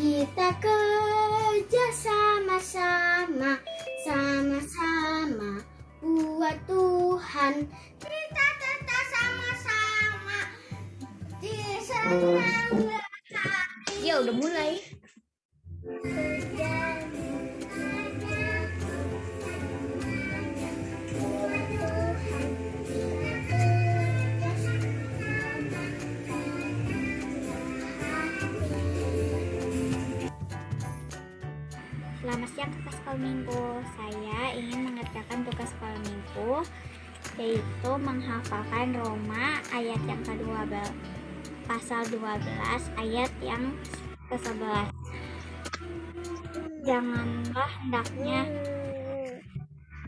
Kita kerja sama-sama, sama-sama buat Tuhan. Kita tetap sama-sama di senang hati. Ya udah mulai. Selamat siang Kakak Sekolah Minggu. Saya ingin mengerjakan tugas sekolah minggu, yaitu menghafalkan Roma ayat yang ke-12, pasal 12 ayat yang ke-11. Janganlah hendaknya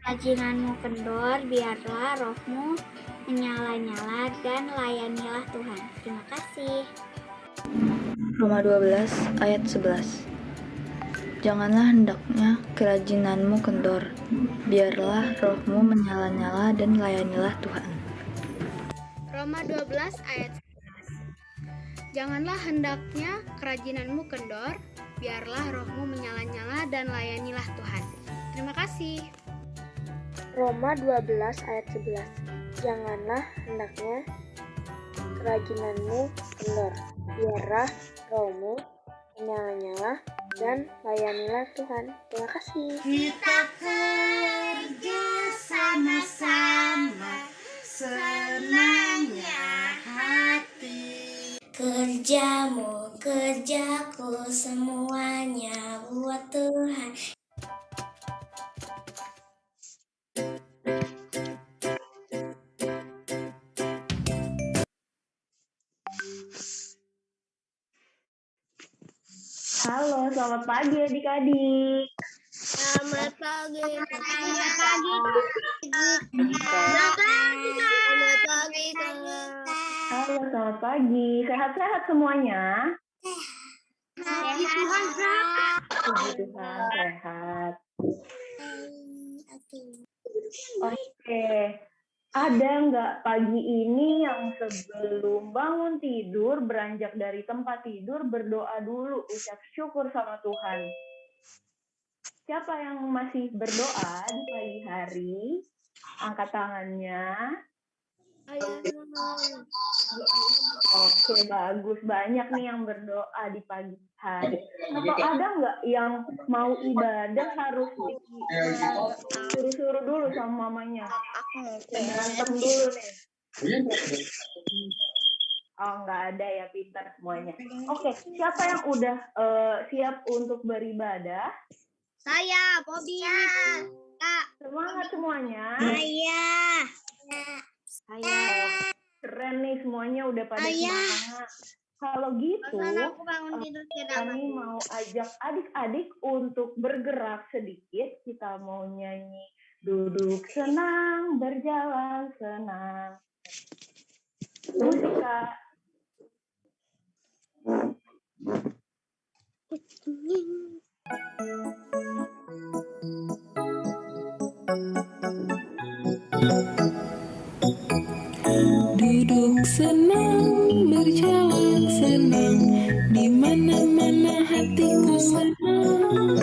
rajinanmu kendor, biarlah rohmu menyala-nyala, dan layanilah Tuhan. Terima kasih. Roma 12 ayat 11. Janganlah hendaknya kerajinanmu kendor, biarlah rohmu menyala-nyala dan layanilah Tuhan. Roma 12 ayat 11. Janganlah hendaknya kerajinanmu kendor, biarlah rohmu menyala-nyala dan layanilah Tuhan. Terima kasih. Roma 12 ayat 11. Janganlah hendaknya kerajinanmu kendor, biarlah rohmu menyala-nyala dan layanilah Tuhan. Terima kasih. Kita kerja sama-sama, senangnya hati. Kerjamu, kerjaku, semuanya buat Tuhan. Halo, selamat pagi adik-adik. Selamat pagi. Selamat pagi. Halo, selamat pagi. Sehat-sehat semuanya? Puji Tuhan, Kak. Puji Tuhan, sehat. Oke. Ada nggak pagi ini yang sebelum bangun tidur, beranjak dari tempat tidur, berdoa dulu, ucap syukur sama Tuhan? Siapa yang masih berdoa di pagi hari? Angkat tangannya. Oke, bagus. Banyak nih yang berdoa di pagi hari. Atau ada nggak yang mau ibadah harus suruh-suruh dulu sama mamanya? Berantem dulu nih. Oh, nggak ada ya, pintar semuanya. Oke, siapa yang udah siap untuk beribadah? Saya, Bobby. Kak. Semangat semuanya. Saya. Ayo, keren nih semuanya udah pada semangat. Kalau gitu, kami mau ajak adik-adik untuk bergerak sedikit. Kita mau nyanyi duduk senang, berjalan senang. Musik, Kak. Duduk senang, berjalan senang, di mana-mana hatiku senang.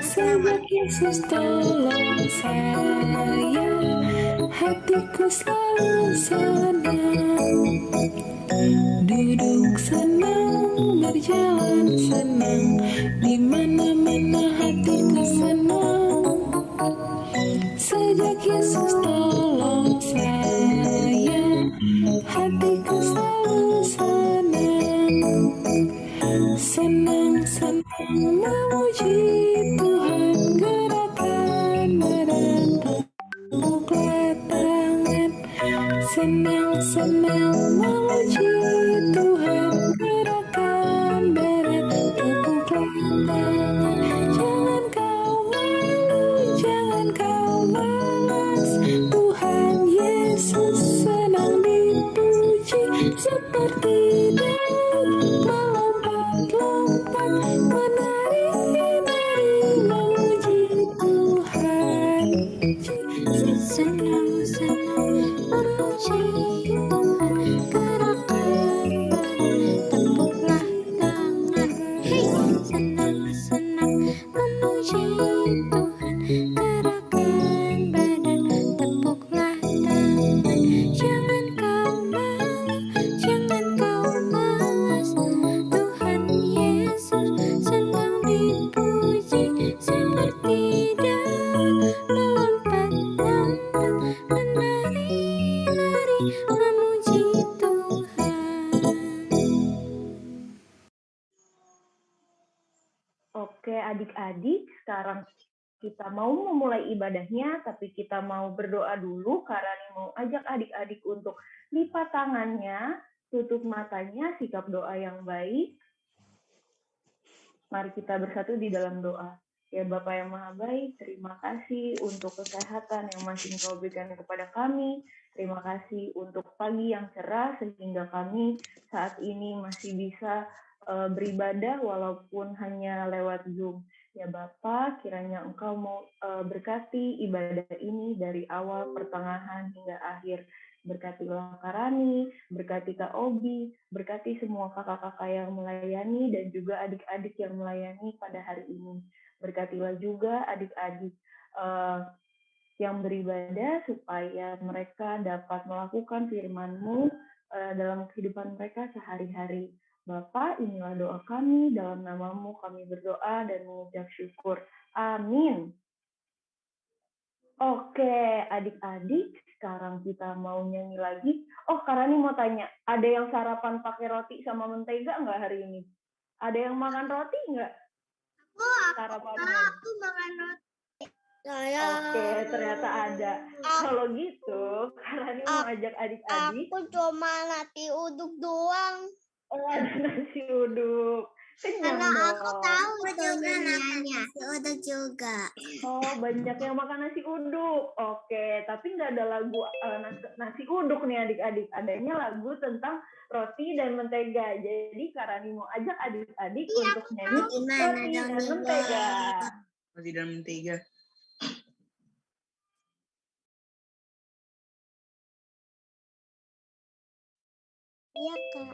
Sebab Yesus tolong saya, hatiku selalu senang. Duduk senang, berjalan senang, di mana-mana hatiku senang. Sejak Yesus tolong saya, hatiku selalu senang. Senang-senang memuji Tuhan, gerakan badan, tepuklah tangan. Senang-senang memuji Tuhan, gerakan badan, tepuklah tangan. Jangan kau malu, jangan kau malas, Tuhan Yesus senang dipuji. Seperti Daud melompat-lompat, menari-nari Oke, adik-adik, sekarang kita mau memulai ibadahnya, tapi kita mau berdoa dulu karena mau ajak adik-adik untuk lipat tangannya, tutup matanya, sikap doa yang baik. Mari kita bersatu di dalam doa. Ya Bapa yang Maha Baik, terima kasih untuk kesehatan yang masih Engkau berikan kepada kami. Terima kasih untuk pagi yang cerah sehingga kami saat ini masih bisa beribadah walaupun hanya lewat Zoom. Ya Bapa, kiranya Engkau mau berkati ibadah ini dari awal, pertengahan, hingga akhir. Berkatilah Karani, berkati Kak Obi, berkati semua kakak-kakak yang melayani dan juga adik-adik yang melayani pada hari ini. Berkatilah juga adik-adik yang beribadah supaya mereka dapat melakukan firman-Mu dalam kehidupan mereka sehari-hari. Bapa, inilah doa kami, dalam nama-Mu kami berdoa dan mengucap syukur. Amin. Oke, adik-adik, sekarang kita mau nyanyi lagi. Oh, Karani mau tanya, ada yang sarapan pakai roti sama mentega nggak hari ini? Ada yang makan roti nggak? Sarapannya. Aku makan roti. Oke, ternyata ada. Kalau gitu, Karani mau ajak adik-adik. Aku cuma nasi uduk doang. Oh, ada nasi uduk. Kenyang Karena dong. aku tahu juga makan nasi uduk juga. Oh, banyak yang makan nasi uduk. Oke, tapi nggak ada lagu nasi uduk nih adik-adik. Adanya lagu tentang roti dan mentega. Jadi Karani mau ajak adik-adik untuk nyanyi roti dan mentega. Roti dan mentega. Iya, Kak.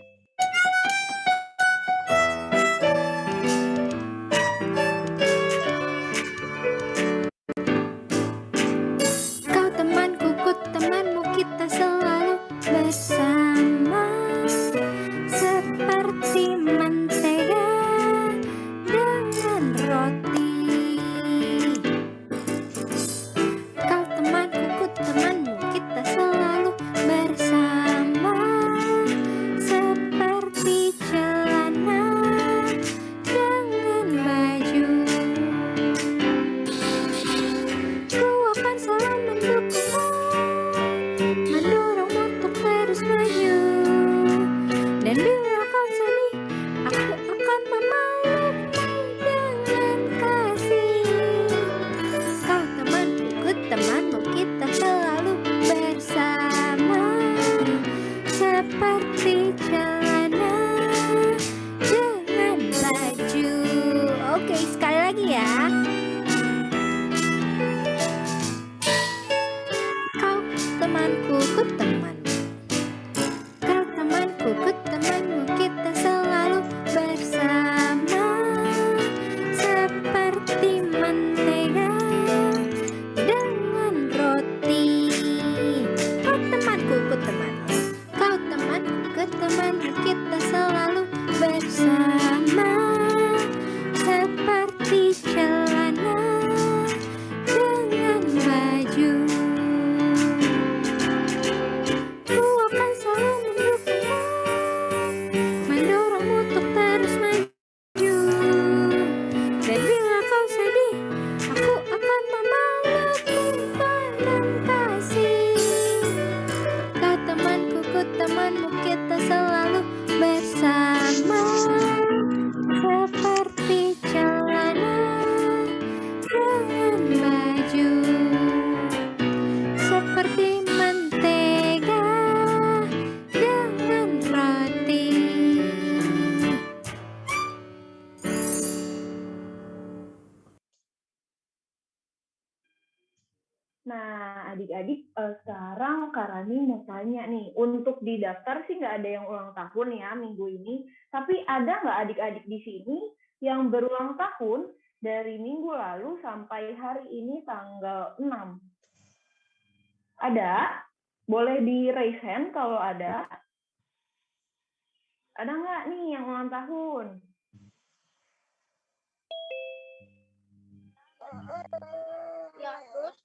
Kau temanku, ku temanmu, kita selalu bersama. Seperti mentega dengan roti. Kau temanku, ku temanmu, kita selalu bersama. Seperti celana dengan baju. Ku akan selalu mendukungmu, mendorongmu untuk terus maju. Dan bila kau sedih, aku akan memelukmu dengan kasih. Kau temanku, ku temanmu, kita selalu bersama. Seperti celana dengan baju. Oke, sekali lagi ya. Kau temanku, ku temanmu. Kau temanku, ku temanmu, kita selalu bersama. Seperti mentega dengan roti. Kau temanku, ku temanmu. Kau temanku, ku temanmu, kita selalu bersama. Seperti celana dengan baju. Ku akan selalu mendukungmu, mendorongmu untuk terus maju. Dan bila kau sedih, aku akan memelukmu dengan kasih. Kau temanku, ku temanmu, kita selalu bersama. Seperti celana dengan baju. Seperti mentega dengan roti. Nah, adik-adik, sekarang Karani mau tanya nih, untuk di daftar sih nggak ada yang ulang tahun ya minggu ini, tapi ada nggak adik-adik di sini yang berulang tahun dari minggu lalu sampai hari ini tanggal 6? Ada? Boleh di raise hand kalau ada. Ada nggak nih yang ulang tahun? Ya, terus.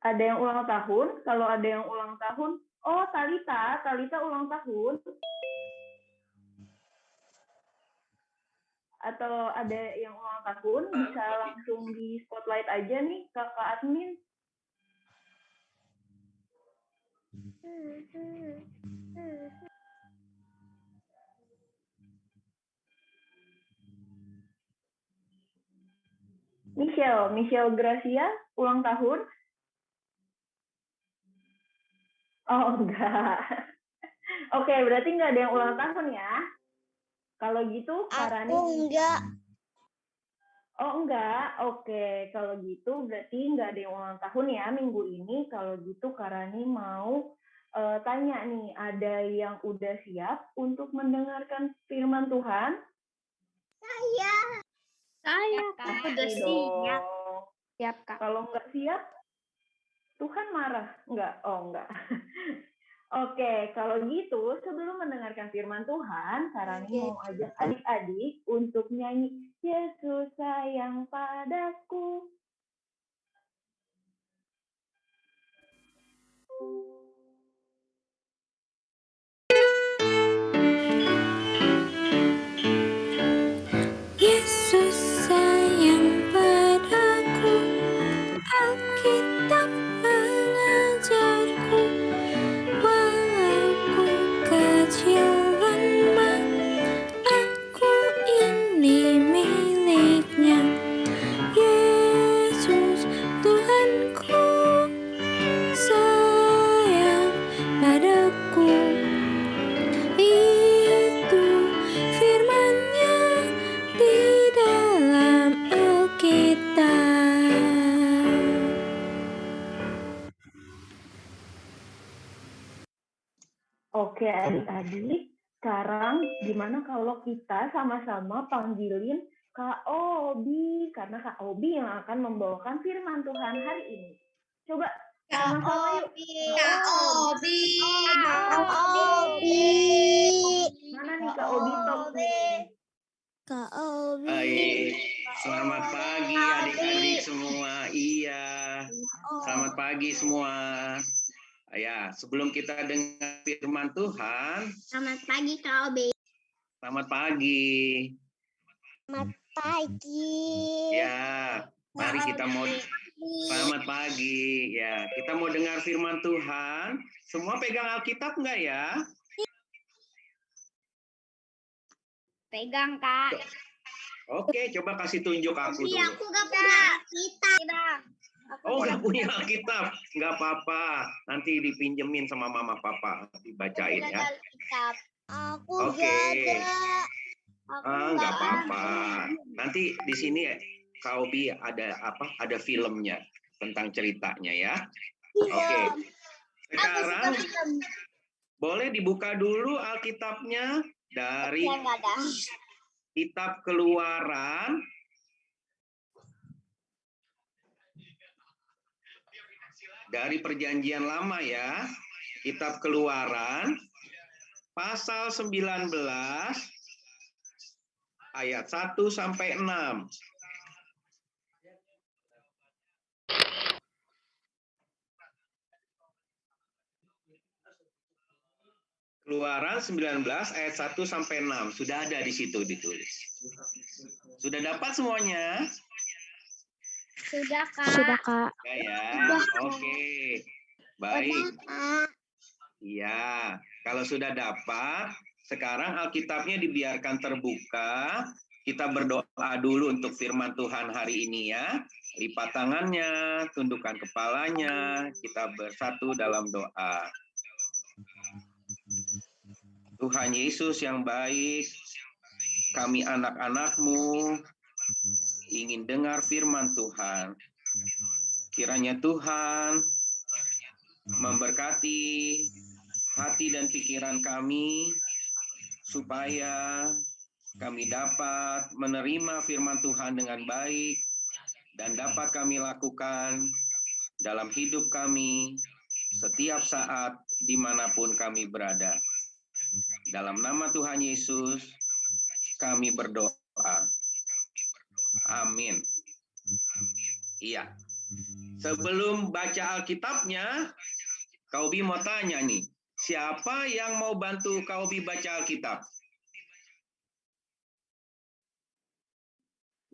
Ada yang ulang tahun? Kalau ada yang ulang tahun, oh Talita ulang tahun. atau ada yang ulang tahun bisa langsung di spotlight aja nih kakak admin. Michelle Gracia ulang tahun? Oh enggak. Oke, berarti nggak ada yang ulang tahun ya? Kalau gitu Karani. Aku enggak. Oh enggak, oke. Kalau gitu berarti nggak ada yang ulang tahun ya minggu ini. Kalau gitu Karani mau tanya nih, ada yang udah siap untuk mendengarkan firman Tuhan? Saya. Saya Pasti udah siap. dong. Siap, Kak. Kalau nggak siap, Tuhan marah? Enggak, oh enggak. Oke, kalau gitu sebelum mendengarkan firman Tuhan, Karani mau ajak adik-adik untuk nyanyi Yesus sayang padaku. Yesus sayang padaku, Alkitab mengajarku, walau ku kecil lemah, aku ini miliknya. Yesus Tuhanku sayang padaku, itu firman-Nya di dalam Alkitab. Oke adik-adik, sekarang gimana kalau kita sama-sama panggilin Kak Obi, karena Kak Obi yang akan membawakan firman Tuhan hari ini. Coba sama-sama yuk. Kak Obi. Mana nih Kak Obi top nih? Kak Obi. Baik, selamat pagi adik-adik semua. Iya, selamat pagi semua. Ya, sebelum kita dengar firman Tuhan, Selamat pagi Kak Obi. selamat pagi. Selamat pagi. Ya, mari kita mau selamat pagi. Ya, kita mau dengar firman Tuhan. Semua pegang Alkitab enggak ya? Pegang, Kak. Oke, coba kasih tunjuk aku Iya, dulu. aku gak punya kita. Oh, nggak punya Alkitab, nggak apa-apa. Nanti dipinjemin sama mama papa, dibacain ya. Aku Oke. gak ada. Nggak apa-apa. Nanti di sini Kak Obi ada apa? Ada filmnya tentang ceritanya ya. Oke. Sekarang boleh dibuka dulu Alkitabnya dari Kitab Keluaran. Dari Perjanjian Lama ya, Kitab Keluaran, pasal 19, ayat 1 sampai 6. Keluaran 19, ayat 1 sampai 6. Sudah ada di situ ditulis. Sudah dapat semuanya? Sudah, Kak. Ya. Oke. Baik. Iya. Kalau sudah dapat, sekarang Alkitabnya dibiarkan terbuka. Kita berdoa dulu untuk firman Tuhan hari ini ya. Lipat tangannya, tundukkan kepalanya. Kita bersatu dalam doa. Tuhan Yesus yang baik, kami anak-anak-Mu ingin dengar firman Tuhan. Kiranya Tuhan memberkati hati dan pikiran kami, supaya kami dapat menerima firman Tuhan dengan baik, dan dapat kami lakukan dalam hidup kami setiap saat dimanapun kami berada. Dalam nama Tuhan Yesus, kami berdoa. Amin. Iya. Sebelum baca Alkitabnya, Kak Obi mau tanya nih, siapa yang mau bantu Kak Obi baca Alkitab?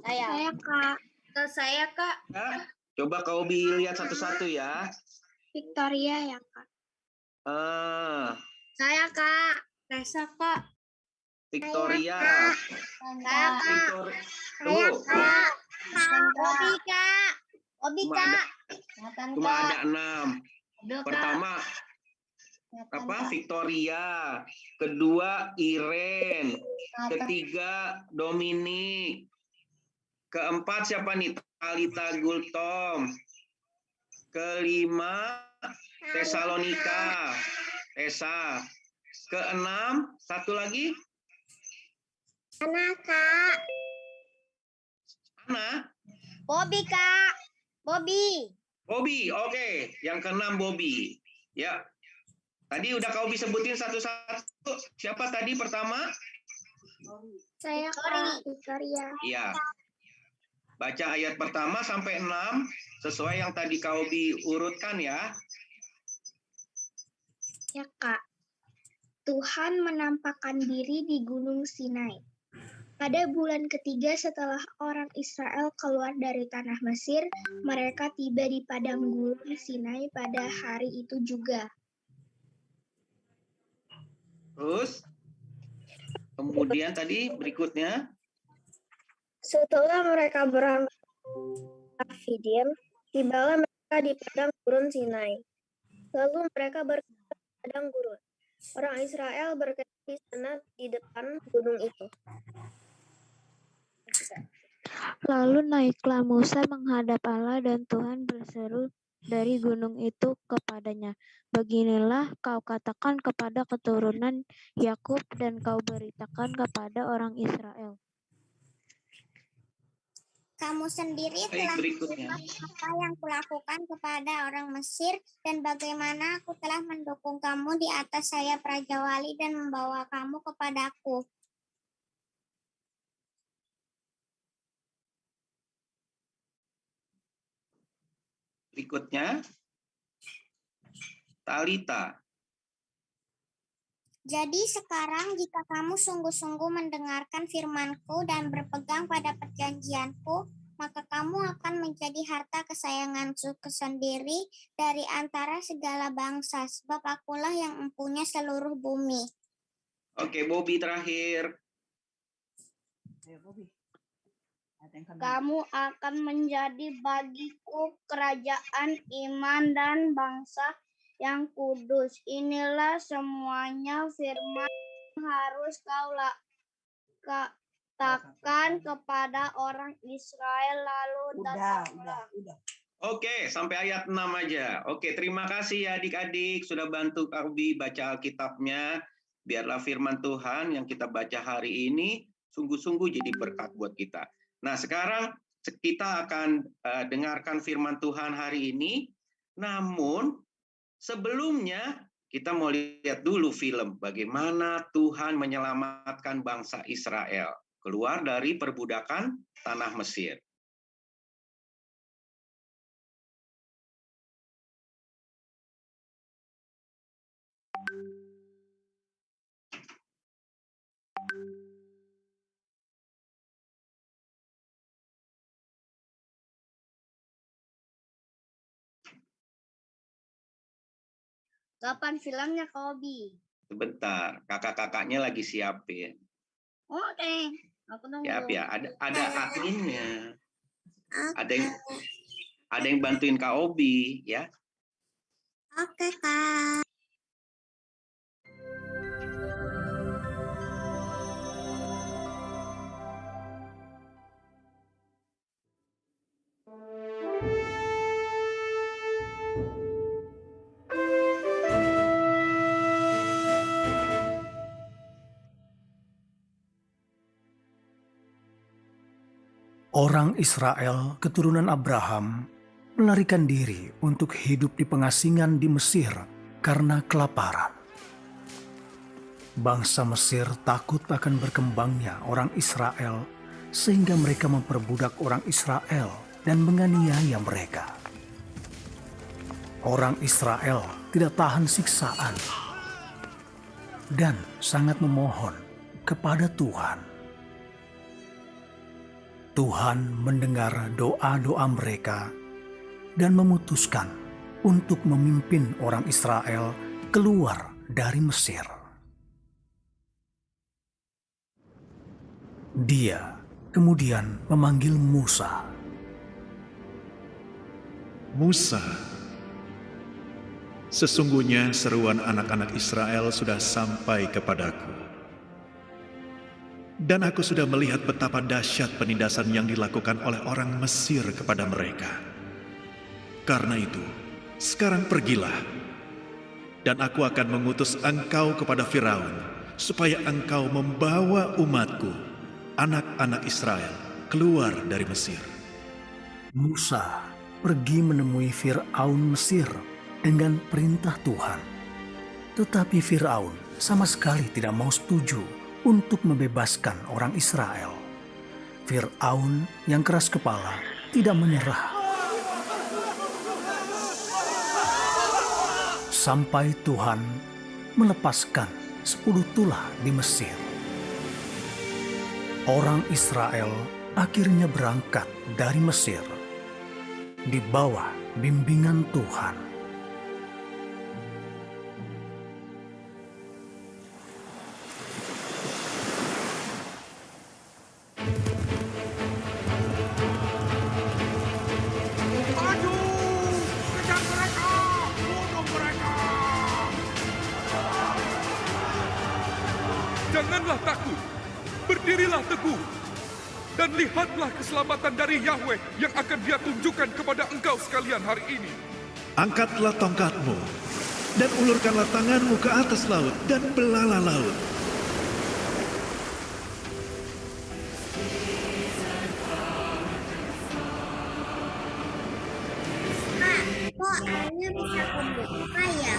Saya Kak. Saya Kak. Ya, coba kau lihat satu-satu ya. Victoria ya Kak. Saya Kak. Resa Kak. Victoria. Saya Kak. Tunggu. Obi Kak. Obi Kak. Cuma ada 6. Pertama Victoria, kedua Irene, ketiga Dominic, keempat siapa nih? Talita Gultom, kelima Tesalonika, Tessa, keenam satu lagi Ana Kak. Ana. Bobby Kak. Bobby, oke. Yang keenam Bobby. Ya. Tadi udah kau bisa sebutin satu-satu. Siapa tadi pertama? Saya Kak. Victoria. Iya. Baca ayat pertama sampai 6 sesuai yang tadi kau diurutkan ya. Ya Kak. Tuhan menampakkan diri di Gunung Sinai. Pada bulan ketiga setelah orang Israel keluar dari tanah Mesir, mereka tiba di padang gurun Sinai pada hari itu juga. Terus, kemudian tadi berikutnya. Setelah mereka berangkat ke Refidim, tibalah mereka di padang gurun Sinai. Lalu mereka berkemah di padang gurun. Orang Israel berkemah di sana di depan gunung itu. Lalu naiklah Musa menghadap Allah dan Tuhan berseru dari gunung itu kepadanya, "Beginilah kau katakan kepada keturunan Yakub dan kau beritakan kepada orang Israel. Kamu sendiri telah melihat apa yang kulakukan kepada orang Mesir dan bagaimana aku telah mendukung kamu di atas sayap Raja Wali dan membawa kamu kepadaku. Berikutnya, Talita. Jadi sekarang jika kamu sungguh-sungguh mendengarkan firman-Ku dan berpegang pada perjanjian-Ku, maka kamu akan menjadi harta kesayangan-Ku sendiri dari antara segala bangsa, sebab Akulah yang mempunyai seluruh bumi." Oke, Bobby terakhir. Ayo, Bobby. Kamu akan menjadi bagiku kerajaan, iman, dan bangsa yang kudus. Inilah semuanya firman yang harus kau katakan kepada orang Israel, lalu datanglah. Oke, sampai ayat 6 aja. Oke, terima kasih ya adik-adik sudah bantu Bobby baca Alkitabnya. Biarlah firman Tuhan yang kita baca hari ini sungguh-sungguh jadi berkat buat kita. Nah, sekarang kita akan dengarkan firman Tuhan hari ini. Namun, sebelumnya kita mau lihat dulu film bagaimana Tuhan menyelamatkan bangsa Israel keluar dari perbudakan tanah Mesir. Kapan filmnya, Kobi? Sebentar, kakak-kakaknya lagi siapin. Oke, aku nunggu. Siap ya, ada adminnya. Ada yang bantuin Kak Obi ya. Oke, Kak. Orang Israel, keturunan Abraham, melarikan diri untuk hidup di pengasingan di Mesir karena kelaparan. Bangsa Mesir takut akan berkembangnya orang Israel sehingga mereka memperbudak orang Israel dan menganiaya mereka. Orang Israel tidak tahan siksaan dan sangat memohon kepada Tuhan. Tuhan mendengar doa-doa mereka dan memutuskan untuk memimpin orang Israel keluar dari Mesir. Dia kemudian memanggil Musa. Musa, sesungguhnya seruan anak-anak Israel sudah sampai kepadaku. Dan aku sudah melihat betapa dahsyat penindasan yang dilakukan oleh orang Mesir kepada mereka. Karena itu, sekarang pergilah, dan aku akan mengutus engkau kepada Firaun, supaya engkau membawa umatku, anak-anak Israel, keluar dari Mesir. Musa pergi menemui Firaun Mesir dengan perintah Tuhan. Tetapi Firaun sama sekali tidak mau setuju untuk membebaskan orang Israel. Firaun yang keras kepala tidak menyerah. Sampai Tuhan melepaskan 10 tulah di Mesir. Orang Israel akhirnya berangkat dari Mesir di bawah bimbingan Tuhan. Janganlah takut, berdirilah teguh, dan lihatlah keselamatan dari Yahweh yang akan Dia tunjukkan kepada engkau sekalian hari ini. Angkatlah tongkatmu, dan ulurkanlah tanganmu ke atas laut, dan belalah laut. Kok airnya bisa kebuka ya?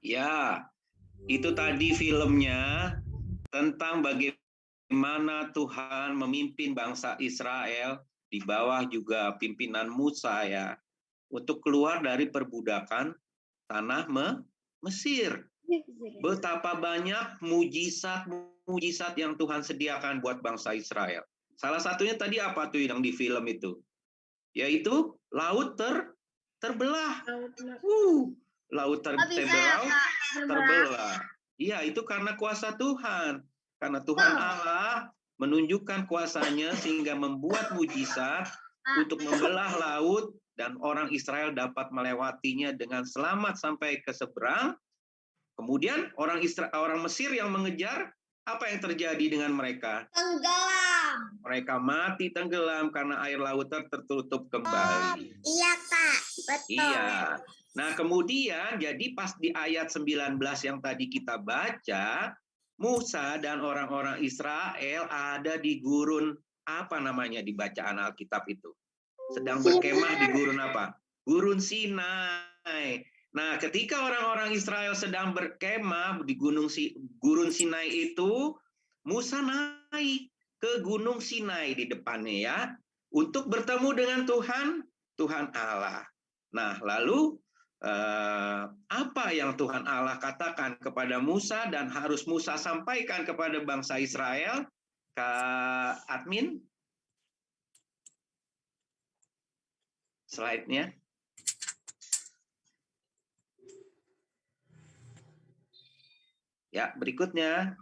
Ya, itu tadi filmnya tentang bagaimana Tuhan memimpin bangsa Israel di bawah juga pimpinan Musa ya, untuk keluar dari perbudakan tanah Mesir. Betapa banyak mujizat yang Tuhan sediakan buat bangsa Israel. Salah satunya tadi apa tuh yang di film itu? Yaitu laut terbelah. Laut terbelah. Iya, itu karena kuasa Tuhan. Karena Tuhan Allah menunjukkan kuasanya sehingga membuat mujizat untuk membelah laut dan orang Israel dapat melewatinya dengan selamat sampai ke seberang. Kemudian orang Mesir yang mengejar, apa yang terjadi dengan mereka? Tenggelam. Mereka mati tenggelam karena air laut tertutup kembali. Iya, Kak. Betul. Iya. Nah, kemudian jadi pas di ayat 19 yang tadi kita baca, Musa dan orang-orang Israel ada di gurun apa namanya di bacaan Alkitab itu? Sedang berkemah di gurun apa? Gurun Sinai. Nah, ketika orang-orang Israel sedang berkemah di Gurun Sinai itu, Musa naik ke Gunung Sinai di depannya ya, untuk bertemu dengan Tuhan Allah. Nah, lalu apa yang Tuhan Allah katakan kepada Musa dan harus Musa sampaikan kepada bangsa Israel? Kak Admin, slide-nya. Ya, berikutnya.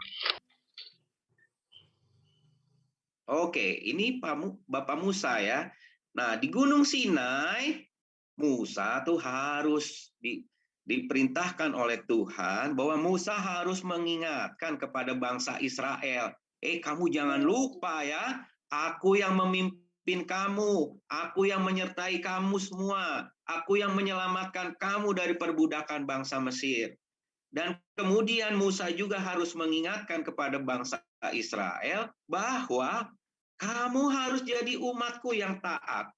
Oke, ini Bapak Musa ya. Nah, di Gunung Sinai, Musa tuh harus diperintahkan oleh Tuhan bahwa Musa harus mengingatkan kepada bangsa Israel, kamu jangan lupa ya, aku yang memimpin kamu, aku yang menyertai kamu semua, aku yang menyelamatkan kamu dari perbudakan bangsa Mesir. Dan kemudian Musa juga harus mengingatkan kepada bangsa Israel bahwa kamu harus jadi umatku yang taat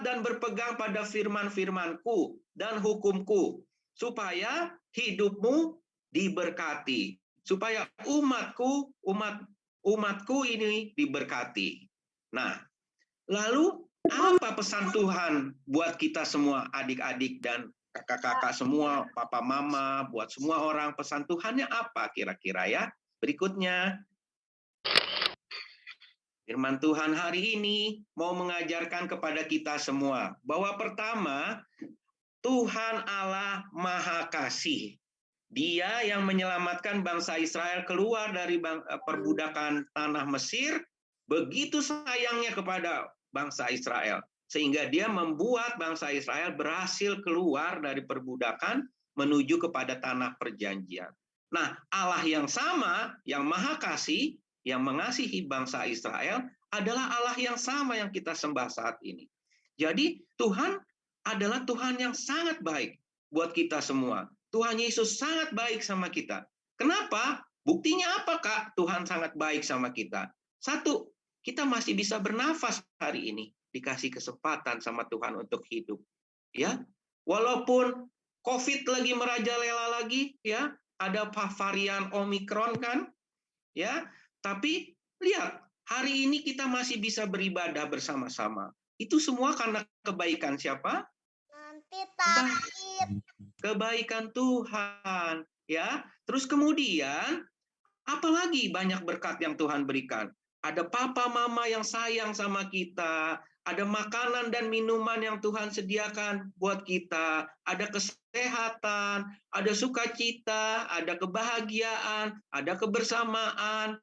dan berpegang pada firman-firmanku dan hukumku, supaya hidupmu diberkati, supaya umatku ini diberkati. Nah, lalu apa pesan Tuhan buat kita semua, adik-adik dan kakak-kakak semua, papa mama, buat semua orang, pesan Tuhannya apa kira-kira ya? Berikutnya, firman Tuhan hari ini mau mengajarkan kepada kita semua bahwa pertama, Tuhan Allah Maha Kasih. Dia yang menyelamatkan bangsa Israel keluar dari perbudakan tanah Mesir, begitu sayangnya kepada bangsa Israel, sehingga dia membuat bangsa Israel berhasil keluar dari perbudakan menuju kepada tanah perjanjian. Nah, Allah yang sama, yang Maha Kasih, yang mengasihi bangsa Israel, adalah Allah yang sama yang kita sembah saat ini. Jadi, Tuhan adalah Tuhan yang sangat baik buat kita semua. Tuhan Yesus sangat baik sama kita. Kenapa? Buktinya apa, Kak? Tuhan sangat baik sama kita. Satu, kita masih bisa bernafas hari ini, dikasih kesempatan sama Tuhan untuk hidup. Ya, walaupun COVID lagi merajalela lagi, ya, ada varian Omikron kan, ya, tapi lihat, hari ini kita masih bisa beribadah bersama-sama. Itu semua karena kebaikan siapa? Kebaikan Tuhan, ya. Terus kemudian apalagi banyak berkat yang Tuhan berikan. Ada papa mama yang sayang sama kita, ada makanan dan minuman yang Tuhan sediakan buat kita, ada kesehatan, ada sukacita, ada kebahagiaan, ada kebersamaan,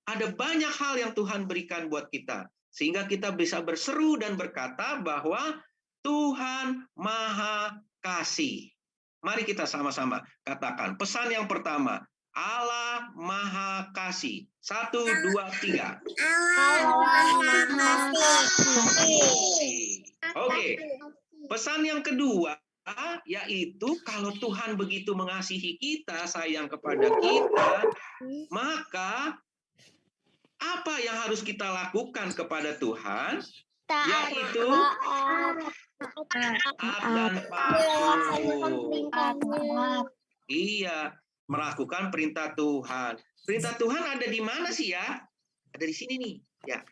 ada banyak hal yang Tuhan berikan buat kita. Sehingga kita bisa berseru dan berkata bahwa Tuhan Maha Kasih. Mari kita sama-sama katakan pesan yang pertama, Allah Maha Kasih. 1, 2, 3. Allah Maha Kasih. Oke. Pesan yang kedua yaitu kalau Tuhan begitu mengasihi kita, sayang kepada kita, maka apa yang harus kita lakukan kepada Tuhan? Yaitu taat dan patuh. Iya, melakukan perintah Tuhan. Perintah Tuhan ada di mana sih ya? Ada di sini nih, ya.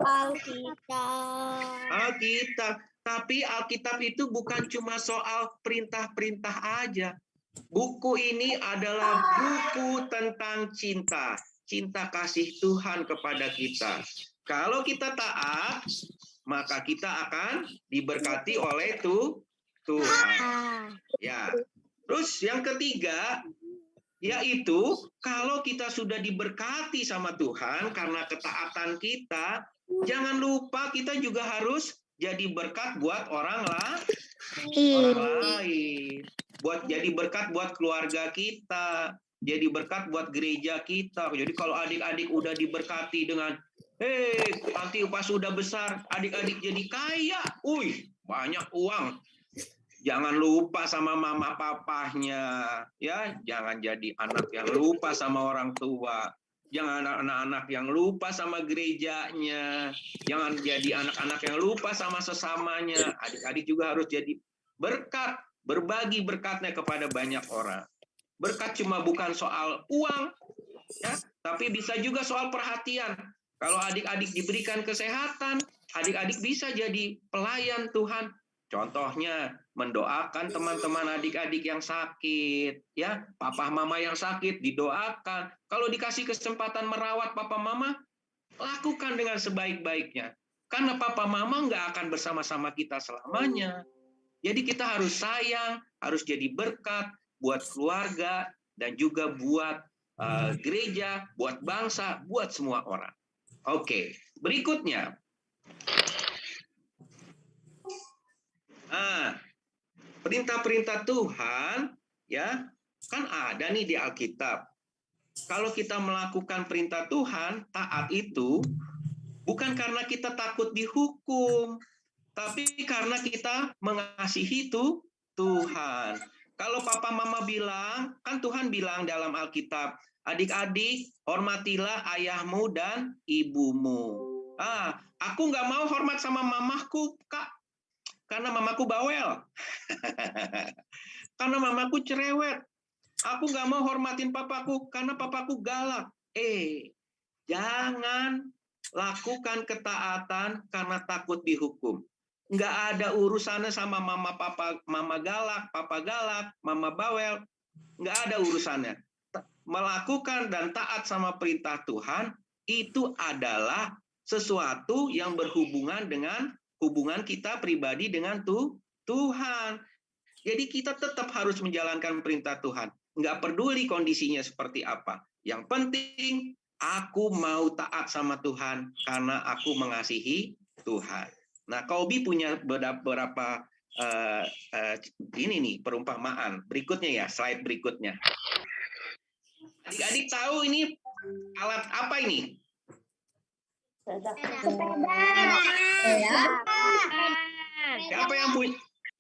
Alkitab. Tapi Alkitab itu bukan cuma soal perintah-perintah aja. Buku ini adalah buku tentang cinta. Cinta kasih Tuhan kepada kita. Kalau kita taat, maka kita akan diberkati oleh Tuhan. Ya. Terus yang ketiga, yaitu kalau kita sudah diberkati sama Tuhan karena ketaatan kita, jangan lupa kita juga harus jadi berkat buat orang lain. Jadi berkat buat keluarga kita, jadi berkat buat gereja kita. Jadi kalau adik-adik udah diberkati dengan nanti pas sudah besar, adik-adik jadi kaya. Banyak uang. Jangan lupa sama mama papahnya. Ya, jangan jadi anak yang lupa sama orang tua. Jangan anak-anak yang lupa sama gerejanya. Jangan jadi anak-anak yang lupa sama sesamanya. Adik-adik juga harus jadi berkat berbagi berkatnya kepada banyak orang. Berkat cuma bukan soal uang, ya, tapi bisa juga soal perhatian. Kalau adik-adik diberikan kesehatan, adik-adik bisa jadi pelayan Tuhan. Contohnya, mendoakan teman-teman adik-adik yang sakit, ya, papa mama yang sakit didoakan. Kalau dikasih kesempatan merawat papa mama, lakukan dengan sebaik-baiknya. Karena papa mama nggak akan bersama-sama kita selamanya. Jadi kita harus sayang, harus jadi berkat buat keluarga dan juga buat gereja, buat bangsa, buat semua orang. Oke, berikutnya. Perintah-perintah Tuhan, ya, kan ada nih di Alkitab. Kalau kita melakukan perintah Tuhan, taat itu bukan karena kita takut dihukum, tapi karena kita mengasihi Tuhan. Kalau papa mama bilang, kan Tuhan bilang dalam Alkitab, adik-adik, hormatilah ayahmu dan ibumu. Aku nggak mau hormat sama mamaku, Kak. Karena mamaku bawel. Karena mamaku cerewet. Aku nggak mau hormatin papaku, karena papaku galak. Jangan lakukan ketaatan karena takut dihukum. Nggak ada urusannya sama mama galak, papa galak, mama bawel. Nggak ada urusannya. Melakukan dan taat sama perintah Tuhan itu adalah sesuatu yang berhubungan dengan hubungan kita pribadi dengan Tuhan. Jadi kita tetap harus menjalankan perintah Tuhan. Nggak peduli kondisinya seperti apa. Yang penting aku mau taat sama Tuhan karena aku mengasihi Tuhan. Nah, Kaubi punya beberapa ini nih perumpamaan. Berikutnya ya, slide berikutnya. Adik-adik tahu ini alat apa ini?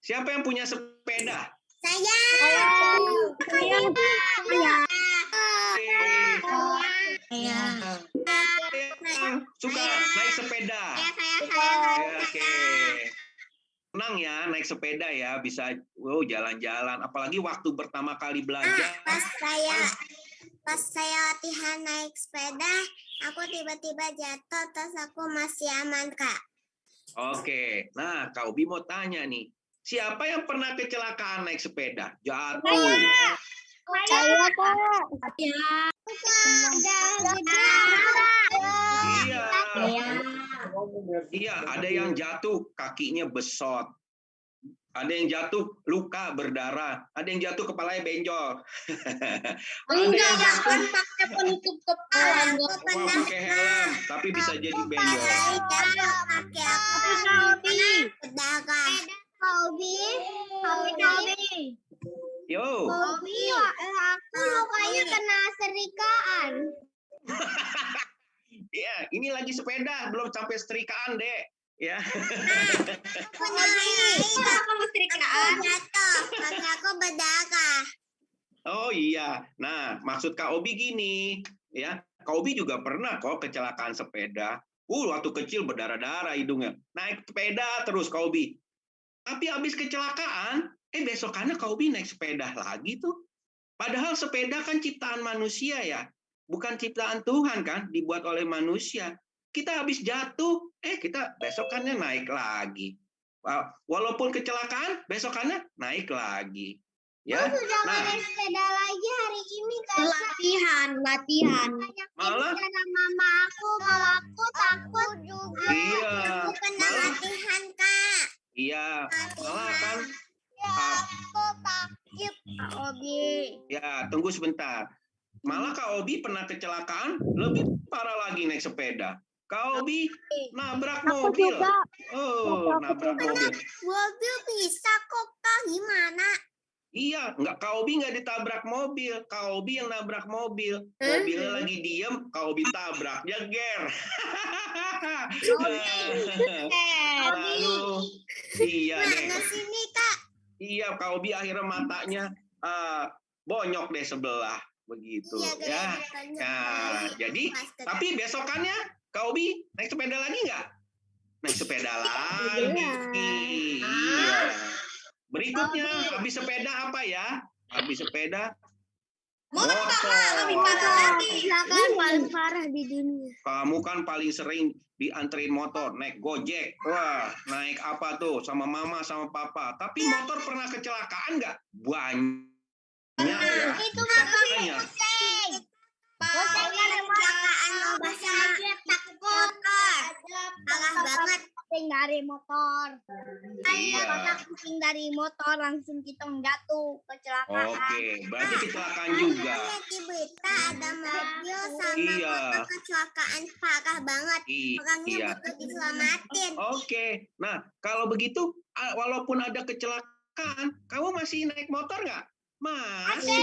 Siapa yang punya sepeda? Saya. Suka naik sepeda. Oke. Senang ya naik sepeda ya, bisa jalan-jalan. Apalagi waktu pertama kali belajar. Pas saya latihan naik sepeda, aku tiba-tiba jatuh, terus aku masih aman, Kak. Oke, nah Kak Ubi mau tanya nih, siapa yang pernah kecelakaan naik sepeda? Jatuh. Saya, Kak. Iya, ada yang jatuh kakinya besot. Ada yang jatuh luka berdarah, ada yang jatuh kepalanya benjol. Pakai penutup kepala. Pakai helm, tapi bisa jadi benjol. Yo. Aku lukanya kena serikaan. Iya, ini lagi sepeda, belum sampai setrikaan, Dek. Ya. Aku berdarah. Oh iya. Nah, maksud Kak Obi gini, ya. Kak Obi juga pernah kok kecelakaan sepeda. Waktu kecil berdarah-darah hidungnya. Naik sepeda terus Kak Obi. Tapi habis kecelakaan, besokannya Kak Obi naik sepeda lagi tuh. Padahal sepeda kan ciptaan manusia ya. Bukan ciptaan Tuhan kan, dibuat oleh manusia. Kita habis jatuh, kita besokannya naik lagi. Walaupun kecelakaan, besokannya naik lagi. Ya. Aku sudah naik sepeda lagi hari ini kan. Latihan. Malah mama aku, kalau aku takut juga. Iya. Aku kena latihan, Kak. Iya. Malah kan. Aku takut, Kak Obi. Ya, tunggu sebentar. Malah Kak Obi pernah kecelakaan, lebih parah lagi naik sepeda. Kak Obi nabrak mobil. Nabrak mobil. Mobil bisa kok, Kak. Gimana? Iya, Kak Obi nggak ditabrak mobil. Kak Obi yang nabrak mobil. Mobilnya lagi diem, Kak Obi tabrak. Jeger. Iya deh. Mana sini, Kak? Iya, Kak Obi akhirnya matanya bonyok deh sebelah. Begitu. Ya. Nah, jadi, tapi besokannya Kak Obi naik sepeda lagi nggak? Naik sepeda lagi. Iya. Berikutnya, habis sepeda apa ya? Habis sepeda, Motor. Kecelakaan paling parah di dunia. kamu kan paling sering dianterin motor, naik Gojek. Wah, naik apa tuh? Sama mama, sama papa. Tapi motor pernah kecelakaan nggak? Banyak ya. Itu Makanya. kecelakaan lomba sama takut. Parah banget. Dari motor. Iya. Pusing dari motor langsung kita jatuh kecelakaan. Oke, berarti kecelakaan juga. Di berita ada mobil sama Iya. motor kecelakaan parah banget. Orangnya Iya. butuh diselamatin. Oke, nah kalau begitu, walaupun ada kecelakaan, kamu masih naik motor nggak? Masih.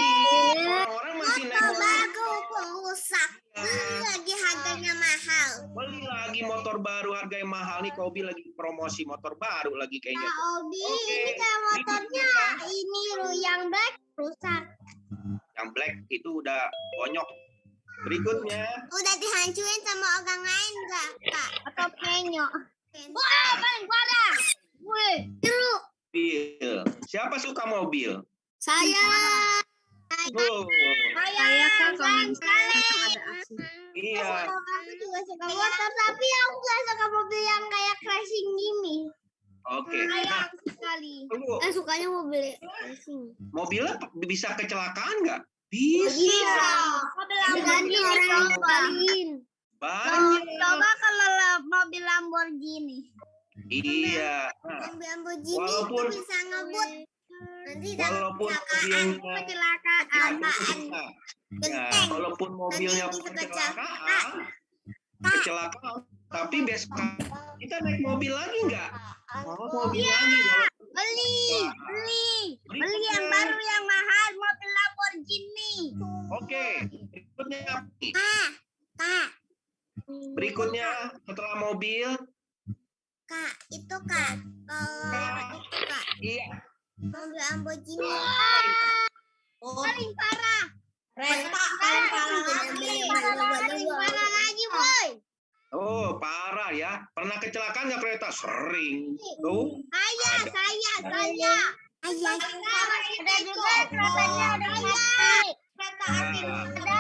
Orang masih naik Motor motor. baru rusak. Beli lagi harganya mahal. Beli lagi motor baru harganya mahal nih. Kobi lagi promosi motor baru lagi kayaknya. Obi, Oke. ini kayak motornya ini yang black rusak. Yang black itu udah bonyok. Berikutnya, Udah dihancurin sama orang lain nggak, Kak? Atau penyok. Wah, paling parah. Wih, seru. mobil. Siapa suka mobil? Saya. Oh, Saya kan sayang sekali. iya. Aku juga suka motor, tapi aku gak suka mobil yang kayak crashing gini. Oke. Nah, Sayang sekali. tunggu. Sukanya mobil racing. Mobilnya bisa kecelakaan nggak? Bisa. Mobil Ganti Lamborghini orang yang coba. ngebalin. Banyak. Coba kalau mobil Lamborghini. Iya. Nah, Mobil Lamborghini Walaupun- itu bisa ngebut. Nanti walaupun mobilnya Kecelakaan. Nah, walaupun mobilnya Nanti bisa kecelakaan, tapi besok kita naik mobil lagi nggak? Oh, mobil lagi. Beli yang baru yang mahal, mobil Lamborghini. Oke, berikutnya apa nih? Kak, Berikutnya setelah mobil, Kak, itu Kak. Kalau itu Kak, iya. mobil Lamborghini. Paling parah. Kereta Paling parah lagi, boy. Oh, parah ya. Pernah kecelakaan nggak kereta? Sering. Tuh. Saya. Ayah, Ada juga keretanya udah mati. Kereta api ada.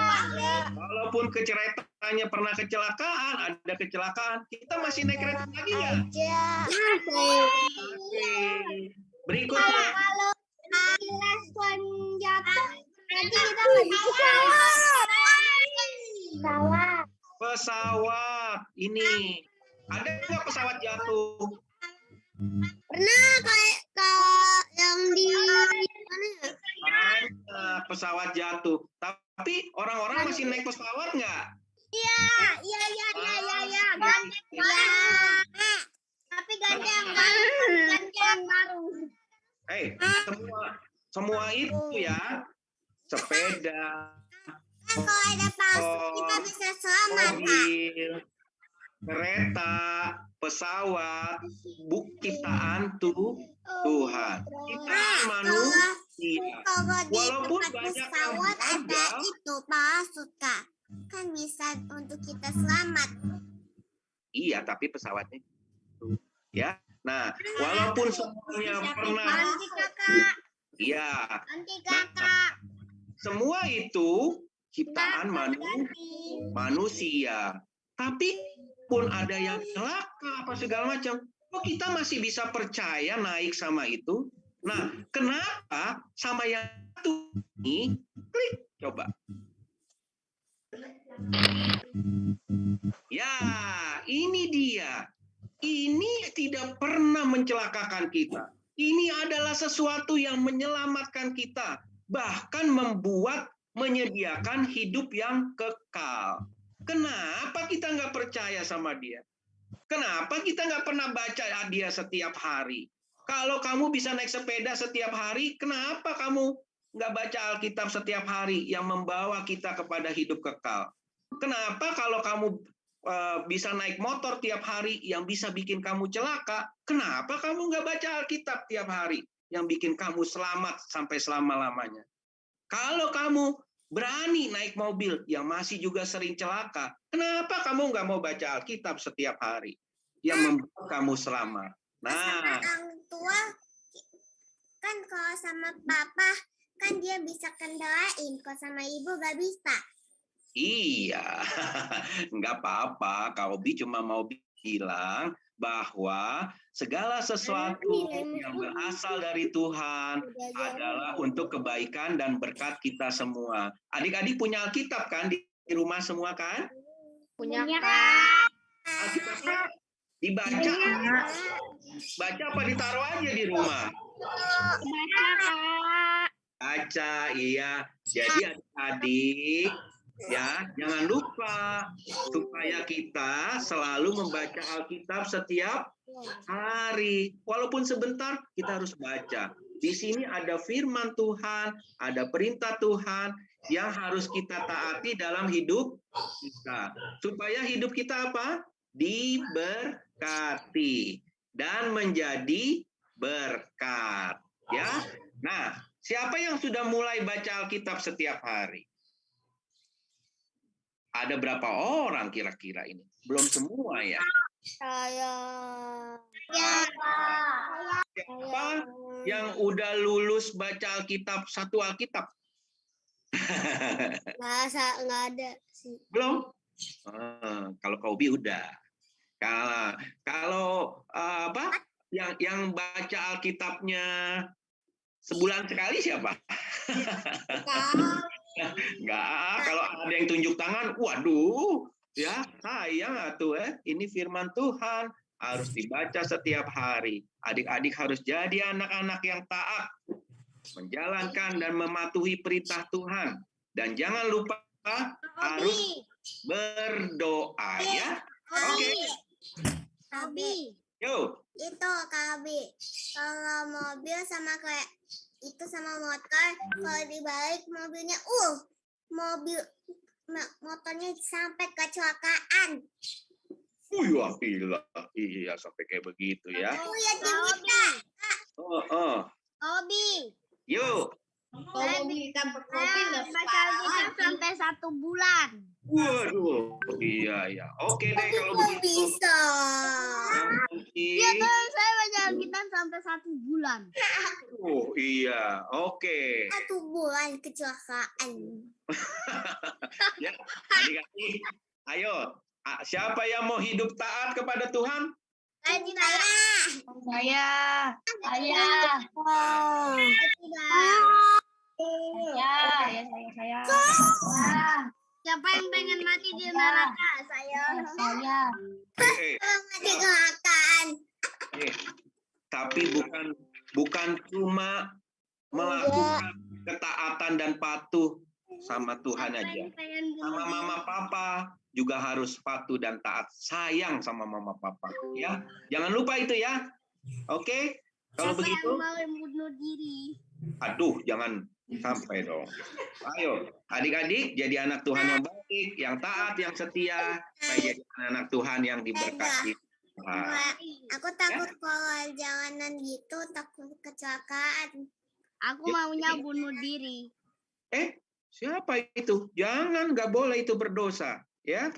Walaupun keretanya pernah kecelakaan, ada kecelakaan, kita masih naik kereta lagi nggak? Oke. Berikutnya. Kalau respon jatuh, nanti kita bisa Pesawat. Ini. Ada nggak pesawat jatuh? pernah kayak kalau yang di mana ya? Banyak pesawat jatuh. Tapi orang-orang masih naik pesawat nggak? Iya. Tapi ganti yang baru. Hei, semua itu ya. Sepeda, Kalau ada palsu kita bisa selamat, Kak. mobil, kereta, pesawat, ciptaan Tuhan. Ciptaan manusia. Kalau di Walaupun tempat banyak yang pesawat ada gagal. itu parasut, Kak. Kan bisa untuk kita selamat. Iya, tapi pesawatnya itu. Ya. Nah, walaupun semuanya pernah. Nanti kakak. Iya. Nanti kakak. Semua itu ciptaan manusia. Tapi pun ada yang celaka apa segala macam. Kok kita masih bisa percaya naik sama itu? Nah, kenapa sama yang satu ini? Klik, coba. Ya, ini dia. Ini tidak pernah mencelakakan kita. Ini adalah sesuatu yang menyelamatkan kita. Bahkan menyediakan hidup yang kekal. Kenapa kita nggak percaya sama dia? Kenapa kita nggak pernah baca dia setiap hari? Kalau kamu bisa naik sepeda setiap hari, kenapa kamu nggak baca Alkitab setiap hari yang membawa kita kepada hidup kekal? Kenapa kalau kamu bisa naik motor tiap hari yang bisa bikin kamu celaka, kenapa kamu nggak baca Alkitab tiap hari yang bikin kamu selamat sampai selama-lamanya? Kalau kamu berani naik mobil yang masih juga sering celaka, kenapa kamu nggak mau baca Alkitab setiap hari yang membuat kamu selamat? Nah, Orang tua Kan kalau sama papa, kan dia bisa kendarain. Kalau sama ibu gak bisa. Iya, nggak apa-apa. Kak Obi cuma mau bilang bahwa segala sesuatu yang berasal dari Tuhan adalah untuk kebaikan dan berkat kita semua. Adik-adik punya Alkitab kan di rumah semua kan? Punya Alkitabnya dibaca. Baca apa ditaruh aja di rumah? Baca, iya. Jadi adik-adik, ya, jangan lupa supaya kita selalu membaca Alkitab setiap hari. Walaupun sebentar, kita harus baca. Di sini ada firman Tuhan, ada perintah Tuhan yang harus kita taati dalam hidup kita. Supaya hidup kita apa? Diberkati dan menjadi berkat. Ya. Nah, siapa yang sudah mulai baca Alkitab setiap hari? Ada berapa orang kira-kira ini? Belum semua ya? Saya. Siapa yang udah lulus baca Alkitab, satu Alkitab? Nggak ada sih. Belum? Kalau Kak Obi udah. Kalau apa? Yang baca Alkitabnya sebulan sekali siapa? Enggak, kalau ada yang tunjuk tangan, waduh, ya sayang atuh ini firman Tuhan harus dibaca setiap hari. Adik-adik harus jadi anak-anak yang taat, menjalankan dan mematuhi perintah Tuhan. Dan jangan lupa harus berdoa ya. Oke. Abi. Yo. Itu Abi. Kalau mobil sama kayak itu sama motor, kalau dibalik mobilnya, motornya sampai kecelakaan. Iya sampai kayak begitu ya. Ya Dewita. Obi. Yuk. Saya baca Alkitab sampai 1 bulan. Waduh, iya. Oke deh kalau begitu. Bisa. Iya kan, saya baca Alkitab sampai 1 bulan. Oh iya, oke. 1 bulan kecelakaan. Ya, adik-adik, ayo. Siapa yang mau hidup taat kepada Tuhan? Saya. Siapa yang pengen mati di neraka? Saya. Mati kecelakaan. Tapi bukan cuma melakukan ketaatan dan patuh sama Tuhan aja. Sama mama papa juga harus patuh dan taat. Sayang sama mama papa ya. Jangan lupa itu ya. Oke? Kalau begitu mau bunuh diri. Aduh, jangan sampai dong. Ayo, adik-adik jadi anak Tuhan yang baik, yang taat, yang setia, supaya jadi anak Tuhan yang diberkati. Aku takut kalau jalanan gitu, takut kecelakaan. Aku maunya bunuh diri. Siapa itu? Jangan, nggak boleh itu berdosa, ya?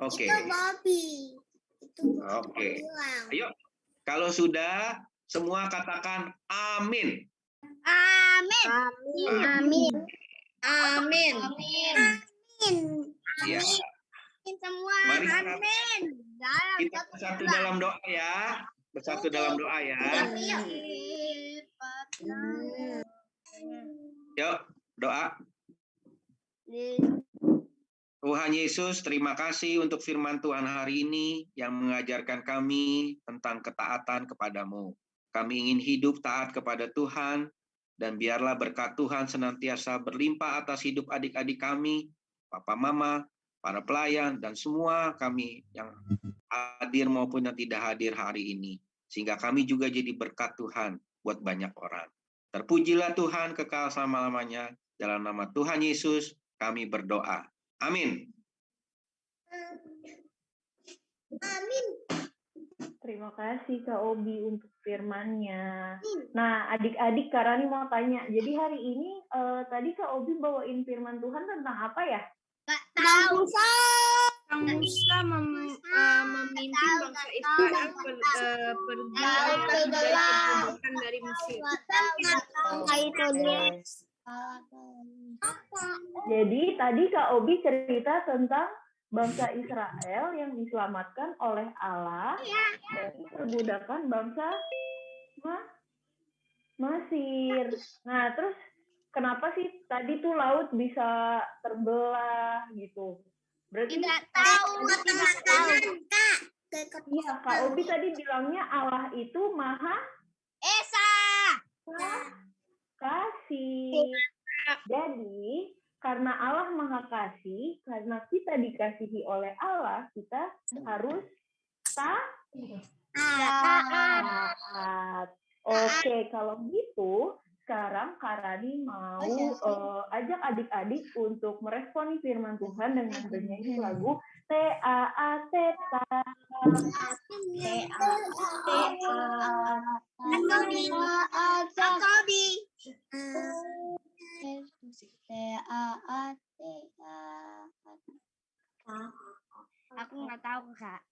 Oke. Itu Bobby. Oke. Ayo, kalau sudah semua katakan amin. Amin. Ya. Semua Mari amin. kita bersatu dalam doa ya. Bersatu dalam doa ya. Yuk, doa. Tuhan Yesus, terima kasih untuk firman Tuhan hari ini yang mengajarkan kami tentang ketaatan kepadamu. Kami ingin hidup taat kepada Tuhan, dan biarlah berkat Tuhan senantiasa berlimpah atas hidup adik-adik kami, papa mama, para pelayan, dan semua kami yang hadir maupun yang tidak hadir hari ini. Sehingga kami juga jadi berkat Tuhan buat banyak orang. Terpujilah Tuhan kekal selama-lamanya. Dalam nama Tuhan Yesus kami berdoa. Amin. Amin. Terima kasih Kak Obi untuk firman-Nya. Nah, adik-adik Kak Rani mau tanya. Jadi hari ini tadi Kak Obi bawain firman Tuhan tentang apa ya? Tahu. Musa memimpin bangsa Israel pergi dari perbudakan dari Mesir. Jadi tadi Kak Obi cerita tentang bangsa Israel yang diselamatkan oleh Allah dari perbudakan bangsa Mesir. Nah, terus kenapa sih tadi tuh laut bisa terbelah gitu? Berarti Tidak tahu. Iya, Kak Obi tadi bilangnya Allah itu Maha Esa. Kasih. Jadi, karena Allah Maha Kasih, karena kita dikasihi oleh Allah, kita harus taat. Oke, kalau gitu, sekarang Kak Rani mau ajak adik-adik untuk meresponi firman Tuhan dengan bernyanyi lagu T-A-A-T Aku nggak tahu, Kak.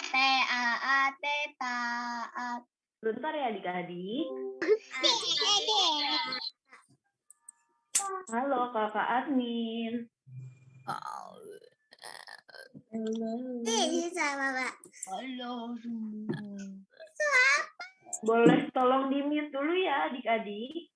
T-A-A-T taat. Bentar ya adik-adik. Halo Kakak admin. Bisa, Bapak. Halo. Boleh tolong di-mute dulu ya adik-adik.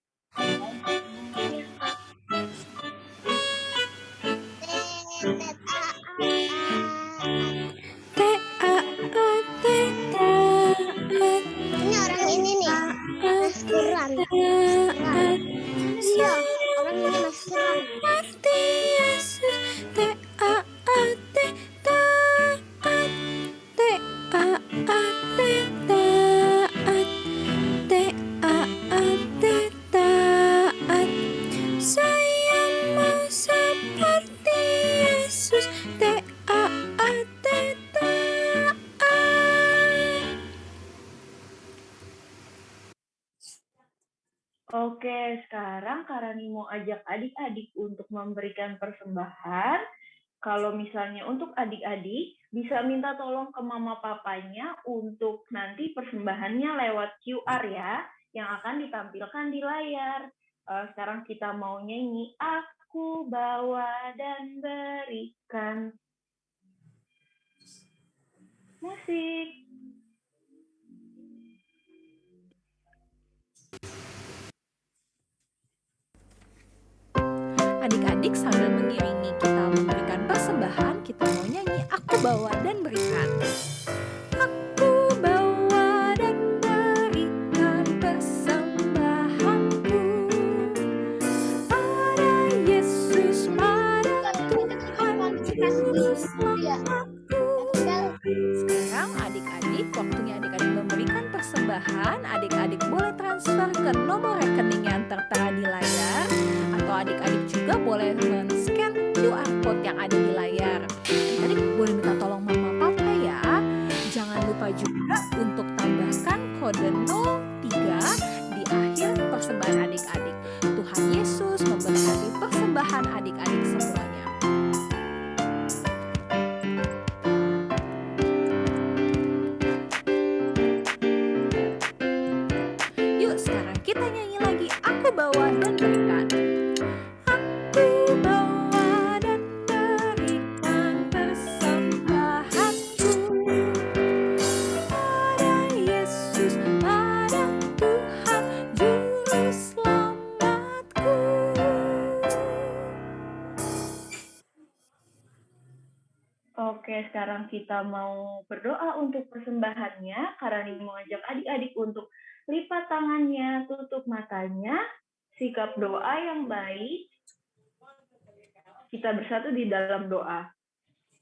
Ini orang ini nih. Nasquran. Iya, orang ini Nasquran. Seperti Yesus, T-A-A-T taat, T-A-A-T taat, T-A-A-T taat. Saya mau seperti Yesus, T-A-A-T taat. Oke, sekarang Kak Rani mau ajak adik-adik untuk memberikan persembahan. Kalau misalnya untuk adik-adik, bisa minta tolong ke mama papanya untuk nanti persembahannya lewat QR ya, yang akan ditampilkan di layar. Sekarang kita mau nyanyi, Aku bawa dan berikan. Musik. Adik-adik sambil mengiringi kita memberikan persembahan, kita mau nyanyi Aku bawa dan berikan. Aku bawa dan berikan persembahanku pada Yesus, pada Tuhan Juru Selamatku. Sekarang adik-adik, waktunya adik-adik memberikan persembahan. Adik-adik boleh transfer ke nomor rekening yang tertera di layar, atau adik-adik juga boleh men-scan QR code yang ada di layar. Adik boleh minta tolong mama papa ya. Jangan lupa juga untuk tambahkan kode 03 di akhir persembahan adik-adik. Tuhan Yesus memberkati persembahan adik-adik semuanya. Yuk sekarang kita nyanyi lagi Aku bawa dan berikan. Aku bawa dan berikan persembahanku pada Yesus, pada Tuhan Juru Selamatku. Oke, sekarang kita mau berdoa untuk persembahannya. Karena ini mau ajak adik-adik untuk lipat tangannya, tutup matanya, sikap doa yang baik. Kita bersatu di dalam doa.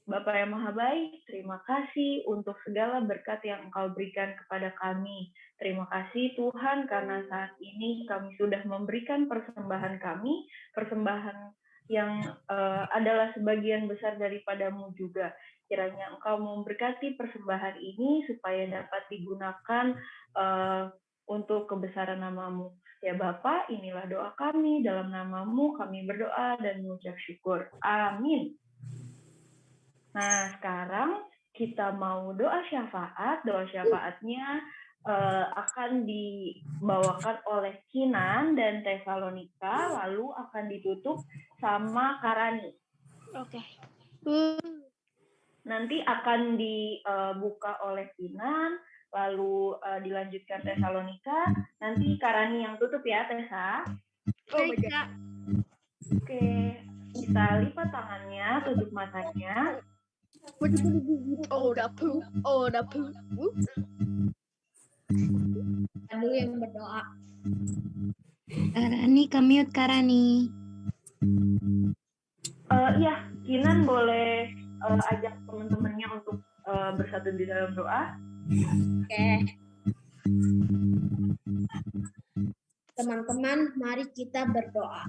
Bapa yang Maha Baik, terima kasih untuk segala berkat yang Engkau berikan kepada kami. Terima kasih Tuhan karena saat ini kami sudah memberikan persembahan kami, persembahan yang adalah sebagian besar daripadamu juga. Kiranya Engkau memberkati persembahan ini supaya dapat digunakan untuk kebesaran nama-Mu. Ya Bapa, inilah doa kami, dalam nama-Mu kami berdoa dan mengucap syukur. Amin. Nah, sekarang kita mau doa syafaat. Doa syafaatnya akan dibawakan oleh Kinan dan Tesalonika, lalu akan ditutup sama Karani. Oke. Nanti akan dibuka oleh Kinan, lalu dilanjutkan Tesalonika, nanti Karani yang tutup ya, Tessa. Baik. Oke, kita lipat tangannya, tutup matanya. Dulu yang berdoa. Karani, kami Karani. Iya, Kinan boleh ajak teman-temannya untuk bersatu di dalam doa. Oke. Teman-teman, mari kita berdoa.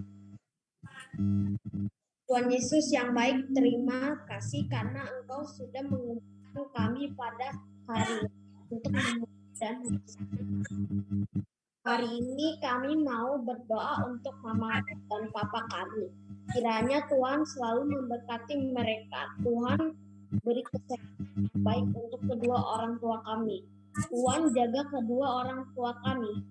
Tuhan Yesus yang baik, terima kasih karena Engkau sudah mengumpulkan kami pada hari untuk dan hari ini kami mau berdoa untuk mama dan papa kami. Kiranya Tuhan selalu memberkati mereka. Tuhan beri kesehatan baik untuk kedua orang tua kami. Tuhan jaga kedua orang tua kami.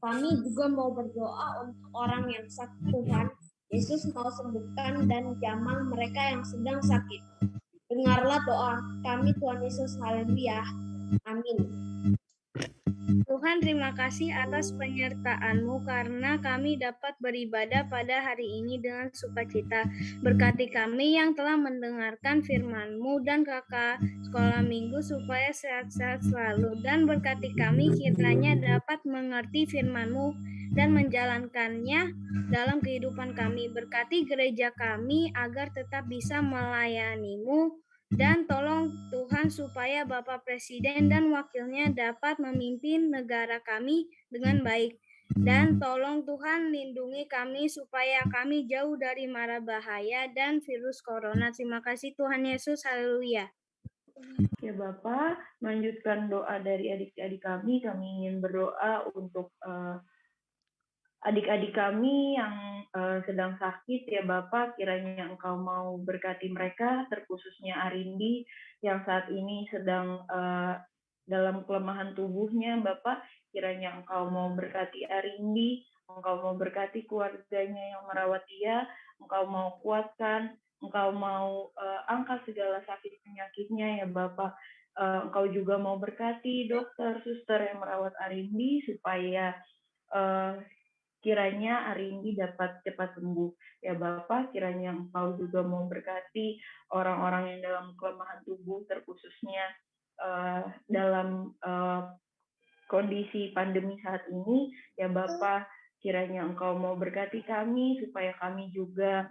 Kami juga mau berdoa untuk orang yang sakit. Tuhan Yesus mau sembuhkan dan jamah mereka yang sedang sakit. Dengarlah doa kami Tuhan Yesus. Haleluya. Amin. Tuhan, terima kasih atas penyertaan-Mu karena kami dapat beribadah pada hari ini dengan sukacita. Berkati kami yang telah mendengarkan firman-Mu dan kakak sekolah minggu supaya sehat-sehat selalu. Dan berkati kami kiranya dapat mengerti firman-Mu dan menjalankannya dalam kehidupan kami. Berkati gereja kami agar tetap bisa melayani-Mu. Dan tolong Tuhan supaya Bapak Presiden dan wakilnya dapat memimpin negara kami dengan baik. Dan tolong Tuhan lindungi kami supaya kami jauh dari mara bahaya dan virus corona. Terima kasih Tuhan Yesus. Haleluya. Ya Bapak, melanjutkan doa dari adik-adik kami ingin berdoa untuk adik-adik kami yang sedang sakit, ya Bapak, kiranya Engkau mau berkati mereka, terkhususnya Arindi yang saat ini sedang dalam kelemahan tubuhnya, Bapak, kiranya Engkau mau berkati Arindi, Engkau mau berkati keluarganya yang merawat dia, Engkau mau kuatkan, Engkau mau angkat segala sakit penyakitnya, ya Bapak. Engkau juga mau berkati dokter, suster yang merawat Arindi supaya kiranya Arindi dapat cepat sembuh. Ya Bapak, kiranya Engkau juga mau berkati orang-orang yang dalam kelemahan tubuh, terkhususnya dalam kondisi pandemi saat ini. Ya Bapak, kiranya Engkau mau berkati kami, supaya kami juga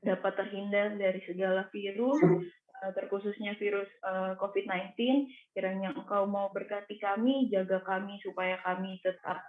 dapat terhindar dari segala virus, terkhususnya virus COVID-19. Kiranya Engkau mau berkati kami, jaga kami, supaya kami tetap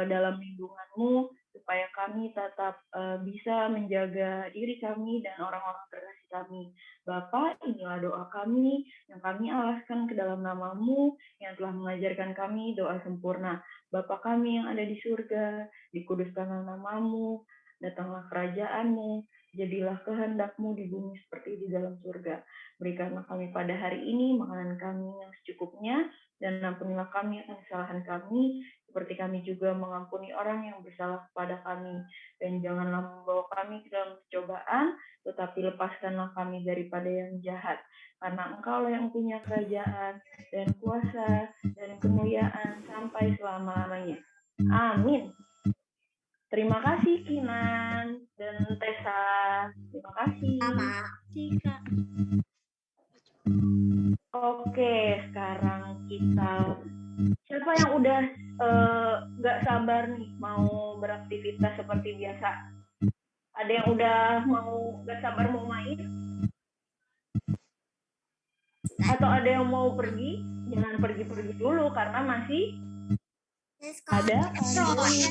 dalam lindungan-Mu, supaya kami tetap bisa menjaga diri kami dan orang-orang terkasih kami. Bapak, inilah doa kami yang kami alaskan ke dalam nama-Mu yang telah mengajarkan kami doa sempurna. Bapa kami yang ada di surga, dikuduskanlah nama-Mu, datanglah kerajaan-Mu, jadilah kehendak-Mu di bumi seperti di dalam surga. Berikanlah kami pada hari ini makanan kami yang secukupnya, dan ampunilah kami akan kesalahan kami, seperti kami juga mengampuni orang yang bersalah kepada kami. Dan janganlah membawa kami ke dalam percobaan, tetapi lepaskanlah kami daripada yang jahat. Karena Engkau yang punya kerajaan, dan kuasa, dan kemuliaan, sampai selama-lamanya. Amin. Terima kasih Kinan dan Tessa. Terima kasih. Oke, sekarang kita, siapa yang udah nggak sabar nih mau beraktivitas seperti biasa? Ada yang udah mau nggak sabar mau main? Atau ada yang mau pergi? Jangan pergi-pergi dulu karena masih ada masih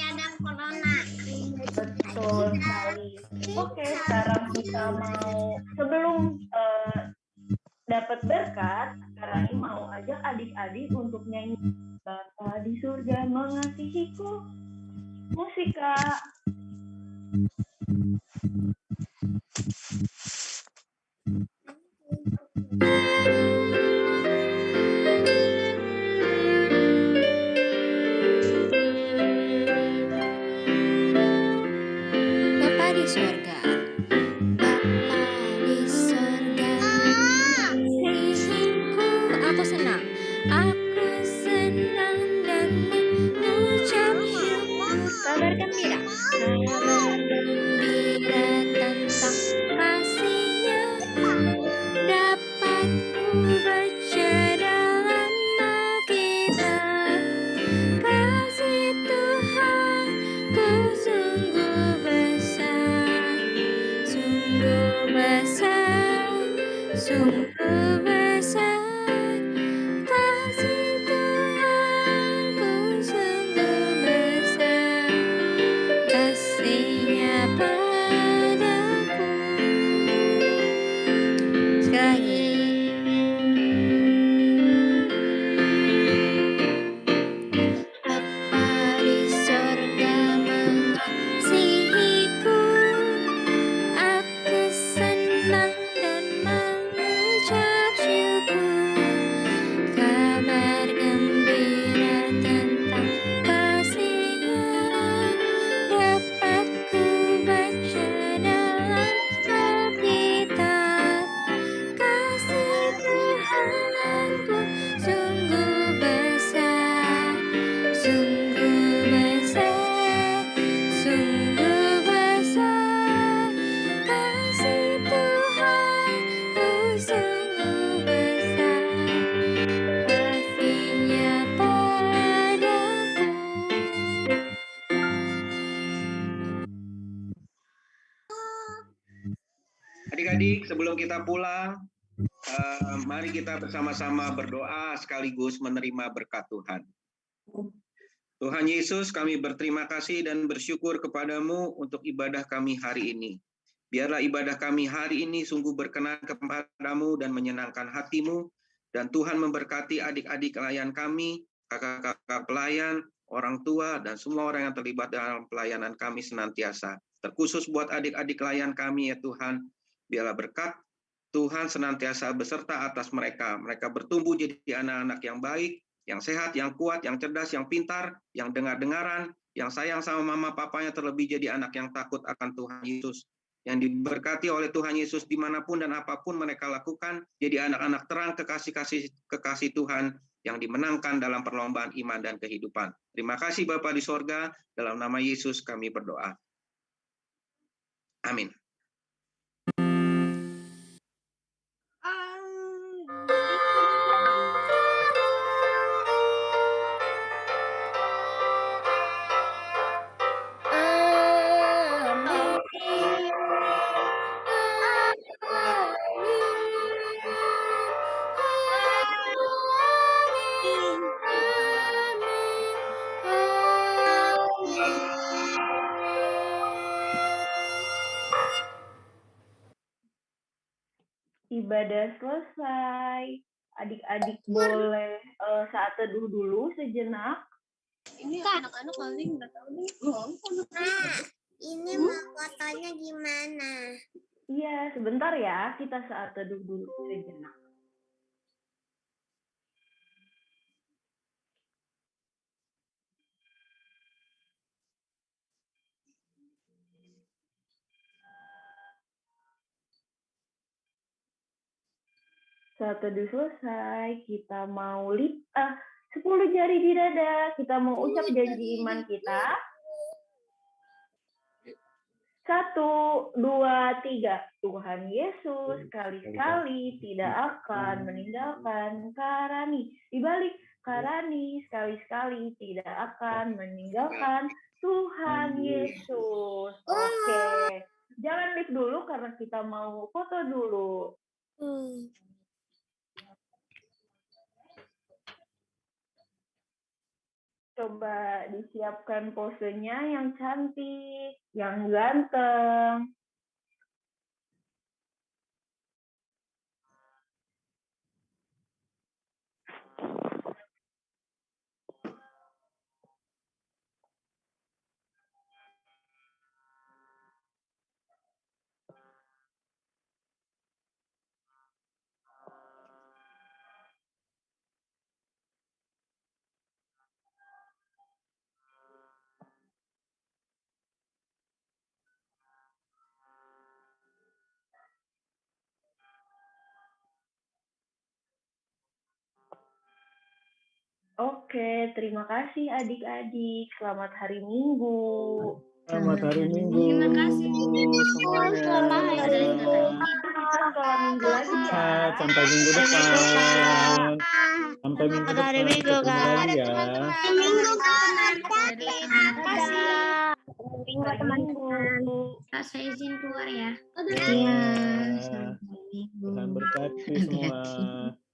ada corona. Betul sekali. Oke, sekarang kita mau, sebelum dapat berkat, sekarang ini mau ajak adik-adik untuk nyanyi Bapa di surga mengasihiku. Musik, Kak. Bapa di sorga, Bapa di sorga, mengasihiku. Aku senang dan mengucap syukur. Kabar gembira tentang kasih-Nya dapat ku baca dalam Alkitab. Kasih Tuhanku sungguh besar, sungguh besar, sungguh besar. Kasih Tuhanku sungguh besar, kasih-Nya padaku. Sekali lagi. Bapa di sorga mengasihiku. Aku senang dan mengucap syukur. Kabar gembira tentang kasih-Nya dapat ku baca dalam Alkitab. Kasih Tuhanku sungguh besar, sungguh besar, sungguh besar. Kasih Tuhanku sungguh besar, kasih-Nya padaku. Adik-adik, sebelum kita pulang, mari kita bersama-sama berdoa sekaligus menerima berkat Tuhan. Tuhan Yesus, kami berterima kasih dan bersyukur kepadamu untuk ibadah kami hari ini. Biarlah ibadah kami hari ini sungguh berkenan kepadamu dan menyenangkan hatimu. Dan Tuhan memberkati adik-adik pelayan kami, kakak-kakak pelayan, orang tua, dan semua orang yang terlibat dalam pelayanan kami senantiasa. Terkhusus buat adik-adik pelayan kami ya Tuhan, biarlah berkat Tuhan senantiasa beserta atas mereka. Mereka bertumbuh jadi anak-anak yang baik, yang sehat, yang kuat, yang cerdas, yang pintar, yang dengar-dengaran, yang sayang sama mama papanya, terlebih jadi anak yang takut akan Tuhan Yesus. Yang diberkati oleh Tuhan Yesus dimanapun dan apapun mereka lakukan, jadi anak-anak terang kekasih Tuhan yang dimenangkan dalam perlombaan iman dan kehidupan. Terima kasih Bapa di sorga, dalam nama Yesus kami berdoa. Amin. Ibadah selesai. Adik-adik boleh saat teduh dulu sejenak. Ini anak-anak paling nggak tahu nih. Ini mau fotonya gimana? Iya, sebentar ya. Kita saat teduh dulu sejenak. Saat teduh selesai, kita mau 10 jari di dada. Kita mau ucap janji iman kita. 1, 2, 3. Tuhan Yesus sekali-sekali tidak akan meninggalkan Karani. Dibalik Karani sekali-sekali tidak akan meninggalkan Tuhan Yesus. Oke. Jangan lift dulu karena kita mau foto dulu. Coba disiapkan posenya yang cantik, yang ganteng. Oke, terima kasih adik-adik. Selamat hari Minggu. Selamat hari Minggu. Terima kasih. Semuanya. Selamat hari Minggu. Kita sekolah minggu lagi ya. Sehat, sampai minggu depan. Sampai minggu depan. hari Minggu, Ketemu Kak. lagi ya. Minggu kan. Terima kasih. Minggu teman-teman. Kak, saya izin keluar ya. Iya. Tuhan berkati semua.